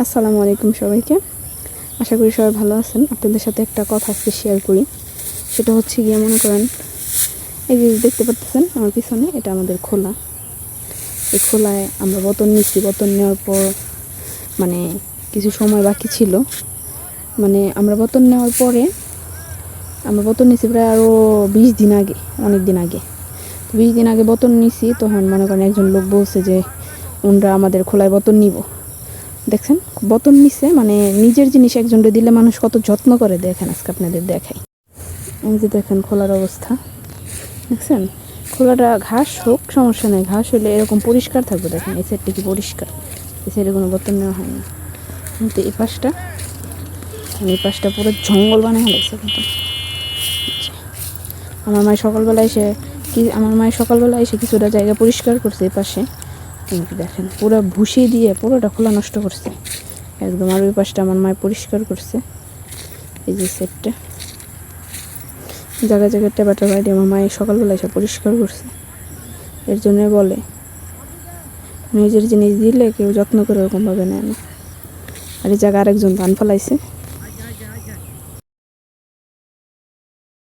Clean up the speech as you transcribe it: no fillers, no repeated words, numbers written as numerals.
আসসালামু আলাইকুম সবাইকে। আশা করি সবাই ভালো আছেন। আপনাদের সাথে একটা কথা আজকে শেয়ার করি। সেটা হচ্ছে গিয়ে মনে করেন এই যে দেখতে পাচ্ছেন আমার পিছনে, এটা আমাদের খোলা। এই খোলায় আমরা বতন নিচ্ছি। বতন নেওয়ার পর মানে কিছু সময় বাকি ছিল, মানে আমরা বতন নেওয়ার পরে আমরা বতন নিচ্ছি প্রায় আরও 20 দিন আগে, অনেক দিন আগে। 20 দিন আগে বতন নিছি, তখন মনে করেন একজন লোক বলছে যে ওনরা আমাদের খোলায় বতন নিব। দেখছেন বতন নিছে, মানে নিজের জিনিস একজনকে দিলে মানুষ কত যত্ন করে, দেখেন আজকে আপনাদের দেখাই। এই যে দেখেন খোলার অবস্থা, দেখছেন খোলাটা ঘাস হোক সমস্যা নেই, ঘাস হলে এরকম পরিষ্কার থাকবে। দেখেন এই সাইডটা কি পরিষ্কার, এই সাইডে কোনো বতন নেওয়া হয় না। কিন্তু এই পাশটা পুরো জঙ্গল বানায় লাগছে। কিন্তু আমার মায়ের সকালবেলা এসে কিছুটা জায়গা পরিষ্কার করছে এই পাশে, কিন্তু দেখেন পুরো ভুসি দিয়ে পুরোটা খোলা নষ্ট করছে একদম। আর ওই পাশটা আমার মায় পরিষ্কার করছে। এই যে সেটটা জায়গায় জায়গায় টেবাটা বাইরে আমার মায়ের সকালবেলা এসে পরিষ্কার করছে। এর জন্য বলে নিজের জিনিস দিলে কেউ যত্ন করে ওরকমভাবে নেয় না। আর এই জায়গা আরেকজন ধান ফলাইছে।